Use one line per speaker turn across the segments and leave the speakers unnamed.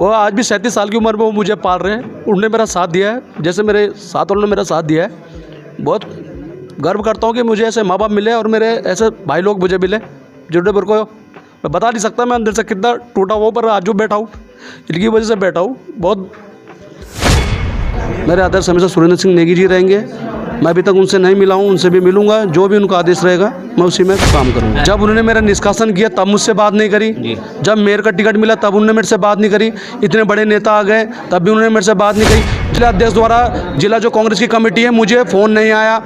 वो आज भी 37 साल की उम्र में वो मुझे पाल रहे हैं। उन्होंने मेरा साथ दिया है, जैसे मेरे साथ वालों ने मेरा साथ दिया है। बहुत गर्व करता हूँ कि मुझे ऐसे माँ बाप मिले और मेरे ऐसे भाई लोग मुझे मिले, जिन्होंने मेरे को, मैं बता नहीं सकता मैं अंदर से कितना टूटा हुआ, पर आज जो बैठा हूँ इनकी वजह से बैठा हूँ। बहुत मेरे आदर्श हमेशा सुरेंद्र सिंह नेगी जी रहेंगे। मैं अभी तक उनसे नहीं मिला हूँ, उनसे भी मिलूंगा। जो भी उनका आदेश रहेगा मैं उसी में काम करूँगा। जब उन्होंने मेरा निष्कासन किया तब मुझसे बात नहीं करी, जब मेयर का टिकट मिला तब उन्होंने मेरे से बात नहीं करी, इतने बड़े नेता आ गए तब भी उन्होंने मेरे से बात नहीं करी। जिला अध्यक्ष द्वारा, जिला जो कांग्रेस की कमेटी है, मुझे फ़ोन नहीं आया,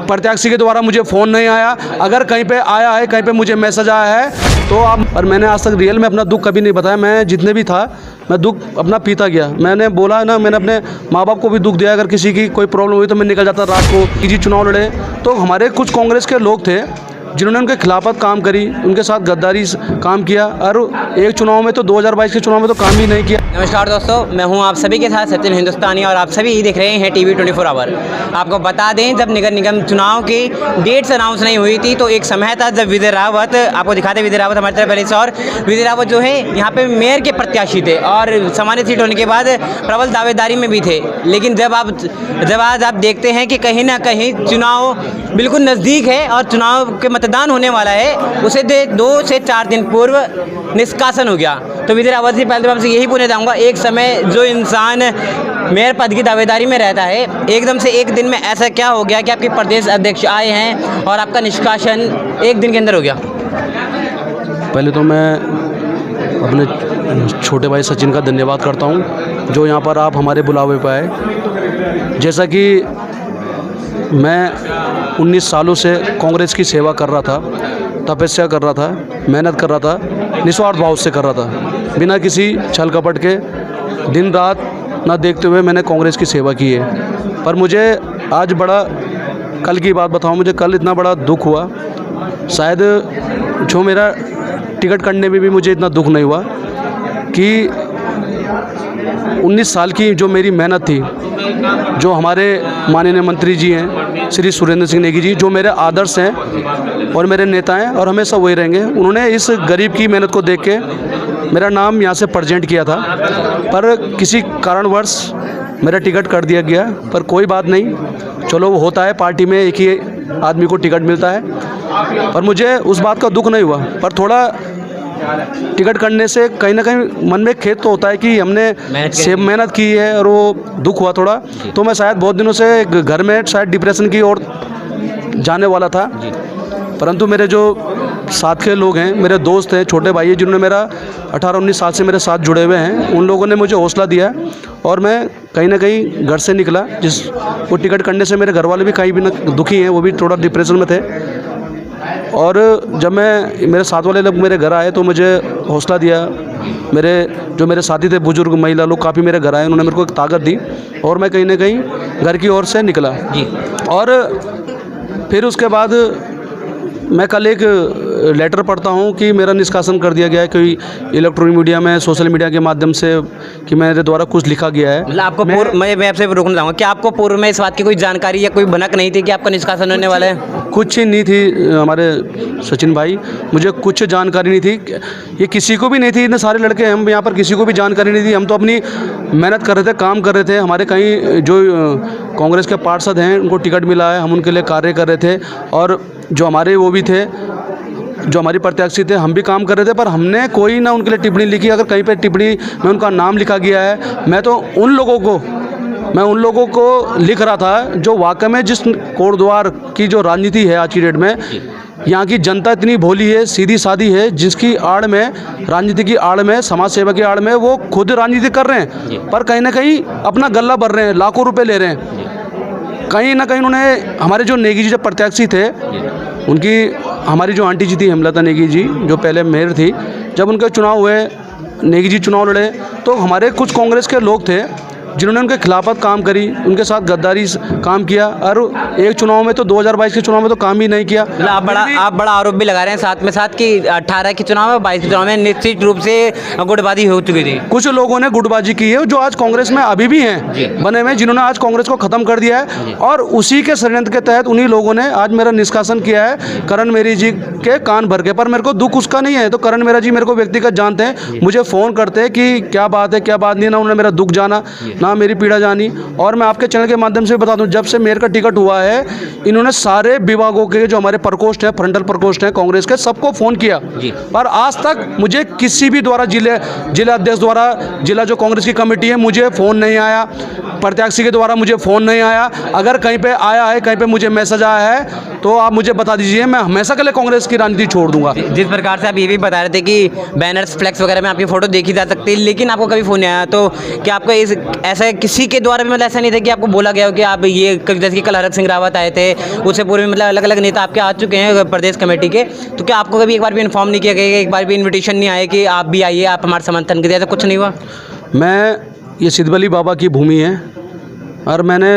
प्रत्याशी के द्वारा मुझे फ़ोन नहीं आया। अगर कहीं पे आया है, कहीं पे मुझे मैसेज आया है तो आप, और मैंने आज तक रियल में अपना दुख कभी नहीं बताया। मैं जितने भी था मैं दुख अपना पीता गया। मैंने बोला ना, मैंने अपने माँ बाप को भी दुख दिया। अगर किसी की कोई प्रॉब्लम हुई तो मैं निकल जाता रात को। जी चुनाव लड़े तो हमारे कुछ कांग्रेस के लोग थे जिन्होंने उनके खिलाफत काम करी, उनके साथ गद्दारी काम किया, और एक चुनाव में तो 2022 के चुनाव में तो काम ही नहीं किया।
नमस्कार दोस्तों, मैं हूं आप सभी के साथ सचिन हिंदुस्तानी और आप सभी देख रहे हैं टीवी 24 आवर। आपको बता दें, जब नगर निगम चुनाव की डेट्स अनाउंस नहीं हुई थी तो एक समय था जब विजय रावत, आपको दिखाते विजय रावत हमारे तरफ पहले से, और विजय रावत जो है यहाँ पे मेयर के प्रत्याशी थे और सामान्य सीट होने के बाद प्रबल दावेदारी में भी थे। लेकिन जब आज आप देखते हैं कि कहीं ना कहीं चुनाव बिल्कुल नज़दीक है और चुनाव के मतदान होने वाला है, उसे 2 से 4 दिन पूर्व निष्कासन हो गया। तो विजय रावत जी, पहले तो आपसे यही पूछना चाहूँगा, एक समय जो इंसान मेयर पद की दावेदारी में रहता है, एकदम से एक दिन में ऐसा क्या हो गया कि आपके प्रदेश अध्यक्ष आए हैं और आपका निष्कासन एक दिन के अंदर हो गया?
पहले तो मैं अपने छोटे भाई सचिन का धन्यवाद करता हूँ जो यहाँ पर आप हमारे बुलावे पर आए। जैसा कि मैं 19 सालों से कांग्रेस की सेवा कर रहा था, तपस्या कर रहा था, मेहनत कर रहा था, निस्वार्थ भाव से कर रहा था, बिना किसी छल कपट के, दिन रात ना देखते हुए मैंने कांग्रेस की सेवा की है। पर मुझे आज बड़ा, कल की बात बताऊं, मुझे कल इतना बड़ा दुख हुआ। शायद जो मेरा टिकट कटने में भी मुझे इतना दुख नहीं हुआ कि 19 साल की जो मेरी मेहनत थी, जो हमारे माननीय मंत्री जी हैं श्री सुरेंद्र सिंह नेगी जी, जो मेरे आदर्श हैं और मेरे नेता हैं और हमेशा वही रहेंगे, उन्होंने इस गरीब की मेहनत को देख के मेरा नाम यहाँ से प्रेजेंट किया था। पर किसी कारणवश मेरा टिकट कट दिया गया, पर कोई बात नहीं, चलो वो होता है, पार्टी में एक ही आदमी को टिकट मिलता है। पर मुझे उस बात का दुख नहीं हुआ, पर थोड़ा टिकट करने से कहीं ना कहीं मन में खेद तो होता है कि हमने मेहनत की है, और वो दुख हुआ थोड़ा। तो मैं शायद बहुत दिनों से घर में शायद डिप्रेशन की ओर जाने वाला था, परंतु मेरे जो साथ के लोग हैं, मेरे दोस्त हैं, छोटे भाई हैं, जिन्होंने मेरा 18-19 साल से मेरे साथ जुड़े हुए हैं, उन लोगों ने मुझे हौसला दिया और मैं कहीं ना कहीं घर से निकला। वो टिकट करने से मेरे घर वाले भी कहीं भी ना दुखी हैं, वो भी थोड़ा डिप्रेशन में थे। और जब मेरे साथ वाले लोग मेरे घर आए तो मुझे हौसला दिया। जो मेरे साथी थे, बुजुर्ग महिला लोग काफ़ी मेरे घर आए, उन्होंने मेरे को एक ताकत दी और मैं कहीं ना कहीं घर की ओर से निकला जी। और फिर उसके बाद मैं कल एक लेटर पढ़ता हूँ कि मेरा निष्कासन कर दिया गया है, कोई इलेक्ट्रॉनिक मीडिया में, सोशल मीडिया के माध्यम से, कि मेरे द्वारा कुछ लिखा गया है।
मतलब आपको मैं आपसे रोकना चाहूँगा कि आपको पूर्व में इस बात की कोई जानकारी या कोई भनक नहीं थी कि आपका निष्कासन होने वाला है?
कुछ नहीं थी हमारे सचिन भाई, मुझे कुछ जानकारी नहीं थी, ये किसी को भी नहीं थी। इतने सारे लड़के हम यहाँ पर, किसी को भी जानकारी नहीं थी। हम तो अपनी मेहनत कर रहे थे, काम कर रहे थे। हमारे कहीं जो कांग्रेस के पार्षद हैं उनको टिकट मिला है, हम उनके लिए कार्य कर रहे थे, और जो हमारे वो भी थे, जो हमारी प्रत्याशी थे, हम भी काम कर रहे थे। पर हमने कोई ना उनके लिए टिप्पणी लिखी। अगर कहीं पे टिप्पणी में उनका नाम लिखा गया है, मैं उन लोगों को लिख रहा था जो वाकई में जिस कोटद्वार की जो राजनीति है आज की डेट में, यहाँ की जनता इतनी भोली है, सीधी सादी है, जिसकी आड़ में, राजनीति की आड़ में, समाज सेवा की आड़ में वो खुद राजनीति कर रहे हैं, पर कहीं ना कहीं अपना गल्ला भर रहे हैं, लाखों रुपये ले रहे हैं। कहीं ना कहीं उन्होंने, हमारे जो नेगी जी जब प्रत्याशी थे, उनकी, हमारी जो आंटी जी थी हेमलता नेगी जी, जो पहले मेयर थी, जब उनके चुनाव हुए, नेगी जी चुनाव लड़े, तो हमारे कुछ कांग्रेस के लोग थे जिन्होंने उनके खिलाफत काम करी, उनके साथ गद्दारी काम किया, और एक चुनाव में तो 2022 के चुनाव में तो काम ही नहीं किया।
मतलब आप बड़ा आरोप भी लगा रहे हैं साथ में साथ कि 18 के चुनाव में 22 के चुनाव में निश्चित रूप से गुटबाजी हो चुकी थी।
कुछ लोगों ने गुटबाजी की है जो आज कांग्रेस में अभी भी हैं बने हुए, जिन्होंने आज कांग्रेस को खत्म कर दिया है, और उसी के षड्यंत्र के तहत उन्हीं लोगों ने आज मेरा निष्कासन किया है करण मेरी जी के कान भर के। पर मेरे को दुख उसका नहीं है, तो करण मेरा जी मेरे को व्यक्तिगत जानते हैं, मुझे फ़ोन करते हैं कि क्या बात है क्या बात नहीं, ना उन्होंने मेरा दुख जाना ना मेरी पीड़ा जानी। और मैं आपके चैनल के माध्यम से बता दूं, जब से मेयर का टिकट हुआ है, इन्होंने सारे विभागों के जो हमारे प्रकोष्ठ हैं, फ्रंटल प्रकोष्ठ हैं कांग्रेस के, सबको फ़ोन किया, पर आज तक मुझे किसी भी द्वारा जिला अध्यक्ष द्वारा, जिला जो कांग्रेस की कमेटी है, मुझे फ़ोन नहीं आया, प्रत्याशी के द्वारा मुझे फ़ोन नहीं आया। अगर कहीं पे आया है, कहीं पे मुझे मैसेज आया है, तो आप मुझे बता दीजिए, मैं हमेशा के लिए कांग्रेस की राजनीति छोड़ दूंगा।
जिस प्रकार से आप ये भी बता रहे थे कि बैनर्स फ्लैक्स वगैरह में आपकी फ़ोटो देखी जा सकती है, लेकिन आपको कभी फ़ोन नहीं आया, तो क्या आपको ऐसा किसी के द्वारा भी मतलब ऐसा नहीं था कि आपको बोला गया हो कि आप ये, जैसे कि कल हरक सिंह रावत आए थे, उससे पूर्व में मतलब अलग अलग नेता आपके आ चुके हैं प्रदेश कमेटी के, तो क्या आपको कभी एक बार भी इन्फॉर्म नहीं किया गया, एक बार भी इन्विटेशन नहीं आया कि आप भी आइए, आप हमारे समर्थन के लिए, ऐसा कुछ नहीं हुआ?
ये सिद्धबली बाबा की भूमि है, और मैंने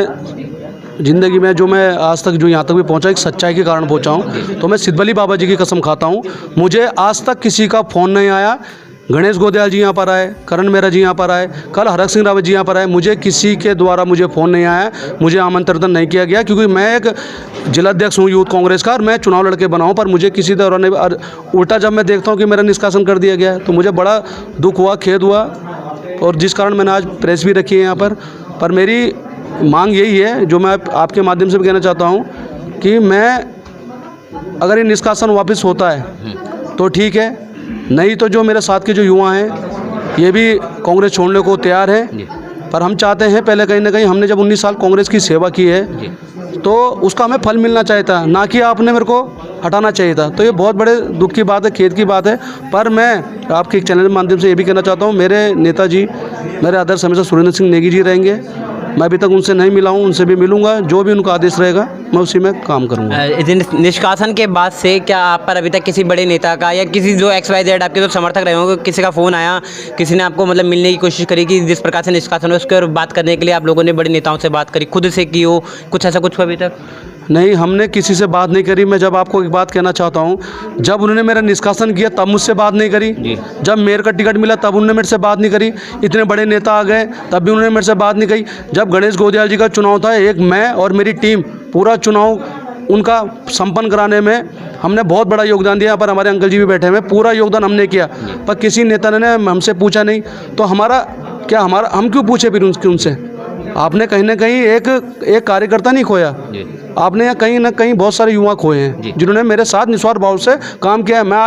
ज़िंदगी में जो मैं आज तक जो यहाँ तक भी पहुँचा, एक सच्चाई के कारण पहुँचा हूँ। तो मैं सिद्धबली बाबा जी की कसम खाता हूँ, मुझे आज तक किसी का फ़ोन नहीं आया। गणेश गोदयाल जी यहाँ पर आए, करण मेहरा जी यहाँ पर आए, कल हरक सिंह रावत जी यहाँ पर आए, मुझे किसी के द्वारा मुझे फ़ोन नहीं आया, मुझे आमंत्रण नहीं किया गया, क्योंकि मैं एक जिलाध्यक्ष हूँ यूथ कांग्रेस का, और मैं चुनाव लड़के बना हूँ, पर मुझे किसी द्वारा नहीं। और उल्टा जब मैं देखता हूँ कि मेरा निष्कासन कर दिया गया है, तो मुझे बड़ा दुख हुआ, खेद हुआ, और जिस कारण मैंने आज प्रेस भी रखी है यहाँ पर मेरी मांग यही है, जो मैं आपके माध्यम से भी कहना चाहता हूँ, कि मैं अगर ये निष्कासन वापस होता है तो ठीक है, नहीं तो जो मेरे साथ के जो युवा हैं ये भी कांग्रेस छोड़ने को तैयार हैं। पर हम चाहते हैं, पहले कहीं ना कहीं हमने जब 19 साल कांग्रेस की सेवा की है, तो उसका हमें फल मिलना चाहिए था, ना कि आपने मेरे को हटाना चाहिए था। तो ये बहुत बड़े दुख की बात है, खेद की बात है। पर मैं आपके एक चैनल के माध्यम से ये भी कहना चाहता हूँ, मेरे नेताजी, मेरे आदर्श हमेशा सुरेंद्र सिंह नेगी जी रहेंगे। मैं अभी तक उनसे नहीं मिला हूँ, उनसे भी मिलूंगा, जो भी उनका आदेश रहेगा मैं उसी में काम करूँगा।
निष्कासन के बाद से क्या आप पर अभी तक किसी बड़े नेता का या किसी जो XYZ आपके जो समर्थक रहे होंगे, किसी का फ़ोन आया, किसी ने आपको मतलब मिलने की कोशिश करी कि जिस प्रकार से निष्कासन हो उसके और बात करने के लिए आप लोगों ने बड़े नेताओं से बात करी, खुद से की हो, कुछ ऐसा कुछ अभी तक?
नहीं, हमने किसी से बात नहीं करी। मैं जब आपको एक बात कहना चाहता हूँ, जब उन्होंने मेरा निष्कासन किया तब मुझसे बात नहीं करी, जब मेयर का टिकट मिला तब उन्होंने मेरे से बात नहीं करी, इतने बड़े नेता आ गए तब भी उन्होंने मेरे से बात नहीं करी। जब गणेश गोदयाल जी का चुनाव था, एक मैं और मेरी टीम पूरा चुनाव उनका संपन्न कराने में हमने बहुत बड़ा योगदान दिया। पर हमारे अंकल जी भी बैठे हुए, पूरा योगदान हमने किया, पर किसी नेता ने हमसे पूछा नहीं। तो हम क्यों पूछे फिर उनसे? आपने कहीं ना कहीं एक कार्यकर्ता नहीं खोया, आपने कहीं ना कहीं बहुत सारे युवा खोए हैं जिन्होंने मेरे साथ निस्वार्थ भाव से काम किया है। मैं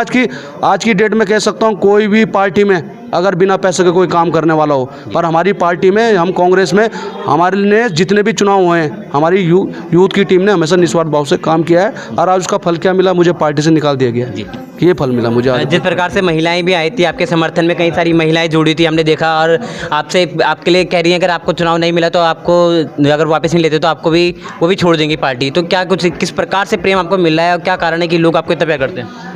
आज की डेट में कह सकता हूँ, कोई भी पार्टी में अगर बिना पैसे के कोई काम करने वाला हो, पर हमारी पार्टी में, हम कांग्रेस में, हमारे लिए जितने भी चुनाव हुए हैं, हमारी यूथ की टीम ने हमेशा निस्वार्थ भाव से काम किया है। और आज उसका फल क्या मिला? मुझे पार्टी से निकाल दिया गया, ये फल मिला मुझे आज।
जिस प्रकार से महिलाएं भी आई थी आपके समर्थन में, कई सारी महिलाएं जुड़ी थी, हमने देखा, और आपसे आपके लिए कह रही हैं अगर आपको चुनाव नहीं मिला तो आपको अगर वापस नहीं लेते तो आपको भी वो भी छोड़ देंगी पार्टी। तो क्या कुछ किस प्रकार से प्रेम आपको मिल रहा है और क्या कारण है कि लोग आपको इतना प्यार करते हैं?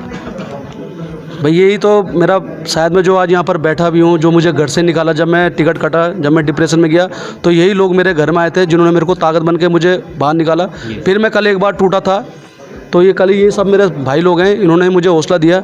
भाई यही तो मेरा, शायद मैं जो आज यहाँ पर बैठा भी हूँ, जो मुझे घर से निकाला जब मैं टिकट कटा, जब मैं डिप्रेशन में गया, तो यही लोग मेरे घर में आए थे जिन्होंने मेरे को ताकत बन के मुझे बाहर निकाला। फिर मैं कल एक बार टूटा था, तो ये सब मेरे भाई लोग हैं, इन्होंने मुझे हौसला दिया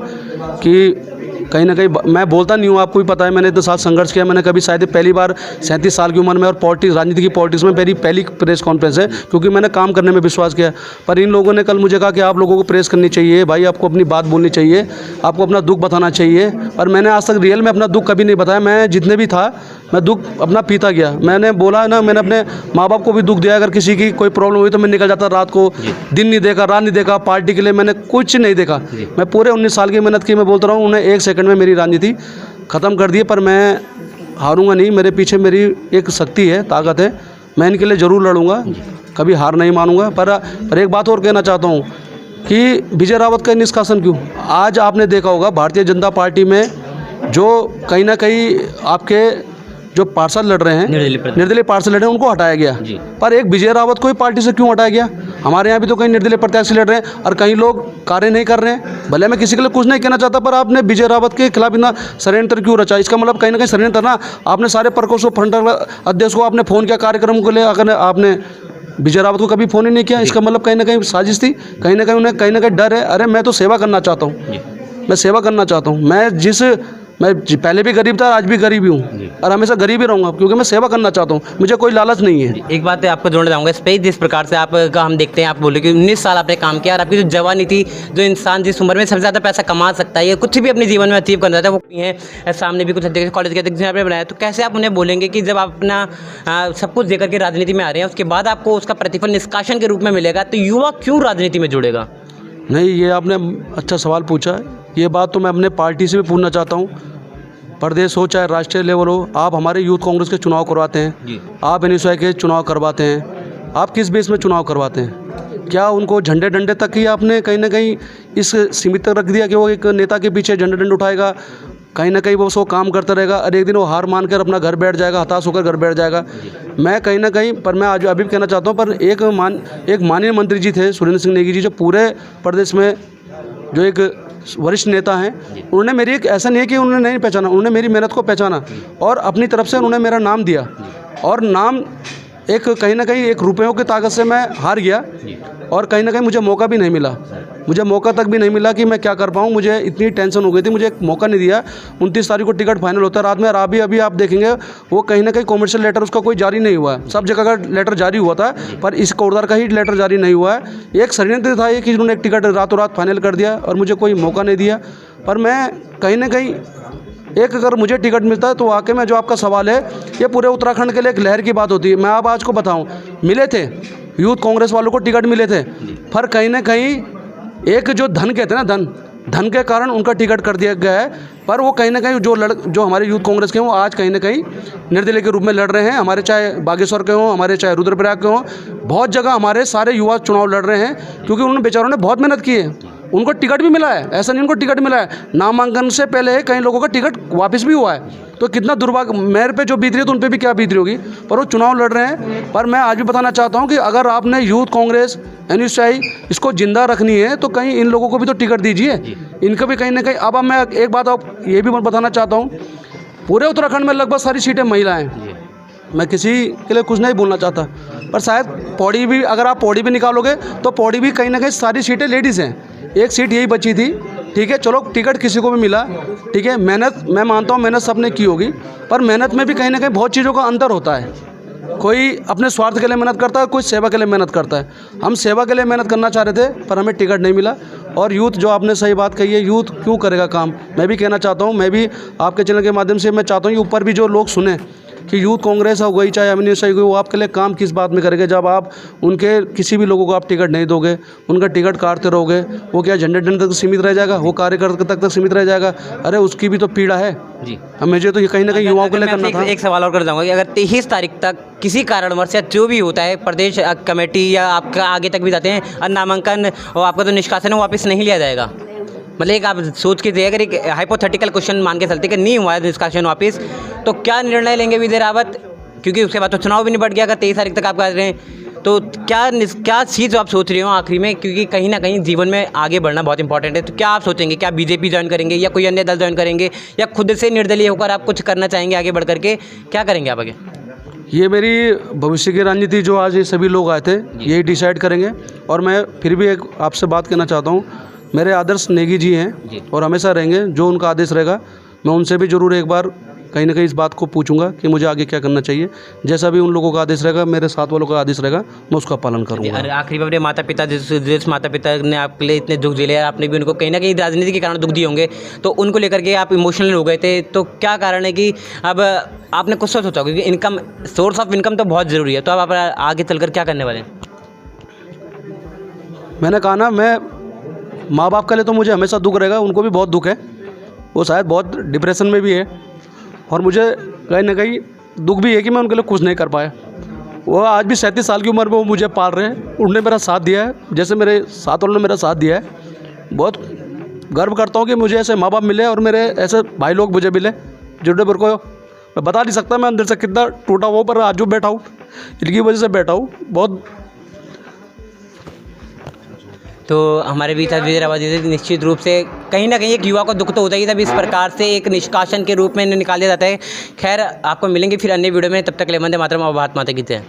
कि कहीं ना कहीं मैं बोलता नहीं हूँ, आपको भी पता है, मैंने इतना साल संघर्ष किया। मैंने कभी शायद पहली बार 37 साल की उम्र में, और राजनीति की पॉलिटिक्स में मेरी पहली प्रेस कॉन्फ्रेंस है, क्योंकि मैंने काम करने में विश्वास किया। पर इन लोगों ने कल मुझे कहा कि आप लोगों को प्रेस करनी चाहिए भाई, आपको अपनी बात बोलनी चाहिए, आपको अपना दुख बताना चाहिए। और मैंने आज तक रियल में अपना दुख कभी नहीं बताया। मैं जितने भी था, मैं दुख अपना पीता गया। मैंने बोला ना, मैंने अपने माँ बाप को भी दुख दिया। अगर किसी की कोई प्रॉब्लम हुई तो मैं निकल जाता रात को, दिन नहीं देखा, रात नहीं देखा, पार्टी के लिए मैंने कुछ नहीं देखा। मैं पूरे 19 साल की मेहनत की। मैं बोलता रहा हूँ, उन्हें 1 सेकंड में मेरी राजनीति ख़त्म कर दी, पर मैं हारूंगा नहीं। मेरे पीछे मेरी एक शक्ति है, ताकत है, मैं इनके लिए ज़रूर लड़ूंगा, कभी हार नहीं मानूंगा। पर एक बात और कहना चाहता हूँ कि विजय रावत का निष्कासन क्यों? आज आपने देखा होगा भारतीय जनता पार्टी में जो कहीं ना कहीं आपके जो पार्षद लड़ रहे हैं, निर्दलीय पार्षद लड़ रहे हैं, उनको हटाया गया। पर एक विजय रावत को ही पार्टी से क्यों हटाया गया? हमारे यहाँ भी तो कहीं निर्दलीय प्रत्याशी लड़ रहे हैं और कई लोग कार्य नहीं कर रहे हैं। भले मैं किसी के लिए कुछ नहीं कहना चाहता, पर आपने विजय रावत के खिलाफ इतना षड्यंत्र क्यों रचा? इसका मतलब कहीं ना कहीं षड्यंत्र ना। आपने सारे प्रकोष्ठ फ्रंट अध्यक्ष को आपने फ़ोन किया कार्यक्रम को ले, अगर आपने विजय रावत को कभी फ़ोन ही नहीं किया, इसका मतलब कहीं ना कहीं साजिश थी, कहीं ना कहीं उन्हें कहीं ना कहीं डर है। अरे मैं तो सेवा करना चाहता हूँ, मैं सेवा करना चाहता हूँ। मैं पहले भी गरीब था, आज भी गरीब ही हूँ और हमेशा गरीब ही रहूँगा, क्योंकि मैं सेवा करना चाहता हूँ, मुझे कोई लालच नहीं है।
एक बात आपको जोड़ना चाहूँगा इस पे, जिस प्रकार से आपका हम देखते हैं, आप बोले कि 19 साल आपने काम किया और आपकी जो जवानी थी, जो इंसान जिस उम्र में सबसे ज़्यादा पैसा कमा सकता है, ये कुछ भी अपने जीवन में अचीव करना चाहता है, वो है सामने भी कुछ अध्यक्ष कॉलेज के अध्यक्ष आपने बनाया, तो कैसे आप उन्हें बोलेंगे कि जब आप अपना सब कुछ देकर के राजनीति में आ रहे हैं, उसके बाद आपको उसका प्रतिफल निष्कासन के रूप में मिलेगा, तो युवा क्यों राजनीति में जुड़ेगा?
नहीं, ये आपने अच्छा सवाल पूछा है। ये बात तो मैं अपने पार्टी से भी पूछना चाहता हूँ, प्रदेश हो चाहे राष्ट्रीय लेवल हो। आप हमारे यूथ कांग्रेस के चुनाव करवाते हैं, आप एनएसयूआई के चुनाव करवाते हैं, आप किस बेस में चुनाव करवाते हैं? क्या उनको झंडे डंडे तक ही आपने कहीं ना कहीं इस सीमित तक रख दिया कि वो एक नेता के पीछे झंडे डंडे उठाएगा, कहीं ना कहीं वो उसको काम करता रहेगा और एक दिन वो हार मान कर अपना घर बैठ जाएगा, हताश होकर घर बैठ जाएगा? मैं कहीं ना कहीं, पर मैं आज अभी भी कहना चाहता हूँ, पर एक माननीय मंत्री जी थे सुरेंद्र सिंह नेगी जी, जो पूरे प्रदेश में जो एक वरिष्ठ नेता हैं, उन्होंने मेरी एक ऐसा नहीं है कि उन्होंने नहीं पहचाना, उन्होंने मेरी मेहनत को पहचाना और अपनी तरफ से उन्होंने मेरा नाम दिया। और नाम एक कहीं ना कहीं एक रुपयों की ताकत से मैं हार गया और कहीं ना कहीं मुझे मौका भी नहीं मिला, मुझे मौका तक भी नहीं मिला कि मैं क्या कर पाऊँ। मुझे इतनी टेंशन हो गई थी, मुझे एक मौका नहीं दिया। 29 तारीख को टिकट फाइनल होता है रात में, और अभी आप देखेंगे वो कहीं ना कहीं कॉमर्शियल लेटर उसका कोई जारी नहीं हुआ है। सब जगह का लेटर जारी हुआ था, पर इस कोटद्वार का ही लेटर जारी नहीं हुआ है। एक षड्यंत्र था ये कि उन्होंने एक टिकट रातों रात फाइनल कर दिया और मुझे कोई मौका नहीं दिया। पर मैं कहीं ना कहीं एक, अगर मुझे टिकट मिलता है तो वाकई में जो आपका सवाल है, ये पूरे उत्तराखंड के लिए एक लहर की बात होती है। मैं आप आज को बताऊं, मिले थे यूथ कांग्रेस वालों को टिकट मिले थे, पर कहीं ना कहीं एक जो धन कहते हैं ना, धन के कारण उनका टिकट कर दिया गया है। पर वो कहीं ना कहीं जो हमारे यूथ कांग्रेस के हों, आज कहीं ना कहीं निर्दलीय के रूप में लड़ रहे हैं। हमारे चाहे बागेश्वर के हों, हमारे चाहे रुद्रप्रयाग के हों, बहुत जगह हमारे सारे युवा चुनाव लड़ रहे हैं, क्योंकि उन्होंने बेचारों ने बहुत मेहनत की है। उनको टिकट भी मिला है, ऐसा नहीं उनको टिकट मिला है, नामांकन से पहले कई लोगों का टिकट वापस भी हुआ है। तो कितना दुर्भाग्य, मेरे पे जो बीत रही है तो उन पे भी क्या बीत रही होगी, पर वो चुनाव लड़ रहे हैं। पर मैं आज भी बताना चाहता हूँ कि अगर आपने यूथ कांग्रेस, एनएसयूआई इसको जिंदा रखनी है तो कहीं इन लोगों को भी तो टिकट दीजिए, इनका भी कहीं ना कहीं। अब मैं एक बात आप ये भी बताना चाहता हूँ, पूरे उत्तराखंड में लगभग सारी सीटें महिला हैं। मैं किसी के लिए कुछ नहीं बोलना चाहता, पर शायद पौड़ी भी, अगर आप पौड़ी भी निकालोगे तो पौड़ी भी कहीं ना कहीं सारी सीटें लेडीज़ हैं। एक सीट यही बची थी, ठीक है, चलो टिकट किसी को भी मिला, ठीक है। मेहनत मैं मानता हूँ, मेहनत सबने की होगी, पर मेहनत में भी कहीं ना कहीं बहुत चीज़ों का अंतर होता है। कोई अपने स्वार्थ के लिए मेहनत करता है, कोई सेवा के लिए मेहनत करता है। हम सेवा के लिए मेहनत करना चाह रहे थे, पर हमें टिकट नहीं मिला। और यूथ, जो आपने सही बात कही है, यूथ क्यों करेगा काम? मैं भी कहना चाहता हूँ, मैं भी आपके चैनल के माध्यम से मैं चाहता हूँ कि ऊपर भी जो लोग सुने कि यूथ कांग्रेस हो गई चाहे एमएनएसयूआई हो, वो आपके लिए काम किस बात में करेंगे जब आप उनके किसी भी लोगों को आप टिकट नहीं दोगे, उनका टिकट काटते रहोगे। वो क्या झंडे डंडे तक सीमित रह जाएगा? वो कार्यकर्ता तक सीमित रह जाएगा? अरे उसकी भी तो पीड़ा है जी। मुझे तो ये कहीं ना कहीं युवाओं के लिए करना था।
एक सवाल और कर जाऊँगा कि अगर 23 तारीख तक किसी कारणवश या जो भी होता है, प्रदेश कमेटी या आपका आगे तक भी जाते हैं और नामांकन और आपका जो निष्कासन है वापस नहीं लिया जाएगा, मतलब एक आप सोच के देखिए, अगर एक हाइपोथेटिकल क्वेश्चन मान के चलते कि नहीं हुआ है निष्कासन वापस, तो क्या निर्णय लेंगे विजय रावत? क्योंकि उसके बाद तो चुनाव भी निपट गया। अगर 23 तारीख तक आप कर रहे हैं तो क्या चीज़ आप सोच रहे हो आखिरी में? क्योंकि कहीं ना कहीं जीवन में आगे बढ़ना बहुत इंपॉर्टेंट है। तो क्या आप सोचेंगे, क्या बीजेपी ज्वाइन करेंगे या कोई अन्य दल ज्वाइन करेंगे, या खुद से निर्दलीय होकर आप कुछ करना चाहेंगे आगे बढ़ करके? क्या करेंगे आप आगे?
ये मेरी भविष्य की रणनीति जो आज ये सभी लोग आए थे यही डिसाइड करेंगे। और मैं फिर भी एक आपसे बात कहना चाहता हूँ, मेरे आदर्श नेगी जी हैं और हमेशा रहेंगे। जो उनका आदेश रहेगा मैं उनसे भी ज़रूर एक बार कहीं ना कहीं इस बात को पूछूंगा कि मुझे आगे क्या करना चाहिए। जैसा भी उन लोगों का आदेश रहेगा, मेरे साथ वालों का आदेश रहेगा, मैं उसका पालन करूंगा।
अरे आखिरी में अपने माता पिता, जिस माता पिता ने आपके लिए इतने दुख झेले, आपने भी उनको कहीं ना कहीं राजनीति के कारण दुख दिए होंगे, तो उनको लेकर के आप इमोशनल हो गए थे, तो क्या कारण है कि अब आपने कुछ सोचा होगा? क्योंकि इनकम, सोर्स ऑफ इनकम तो बहुत ज़रूरी है, तो अब आप आगे चलकर क्या करने वाले हैं?
मैंने कहा ना, मैं माँ बाप के लिए तो मुझे हमेशा दुख रहेगा, उनको भी बहुत दुख है, वो शायद बहुत डिप्रेशन में भी है। और मुझे कहीं ना कहीं दुख भी है कि मैं उनके लिए कुछ नहीं कर पाया। वो आज भी 37 साल की उम्र में वो मुझे पाल रहे हैं, उन्होंने मेरा साथ दिया है, जैसे मेरे साथ वालों ने मेरा साथ दिया है। बहुत गर्व करता हूँ कि मुझे ऐसे माँ बाप मिले और मेरे ऐसे भाई लोग मुझे मिले, जिन्होंने मेरे को, मैं बता नहीं सकता मैं अंदर से कितना टूटा हुआ, पर आज जो बैठा हूँ इनकी वजह से बैठा हूँ। बहुत
तो हमारे बीच विजय रावत जी से निश्चित रूप से कहीं ना कहीं एक युवा को दुख तो होता ही, तब इस प्रकार से एक निष्कासन के रूप में इन्हें निकाल दिया जाता है। खैर आपको मिलेंगे फिर अन्य वीडियो में, तब तक ले वंदे मातरम और भारत माता की जय।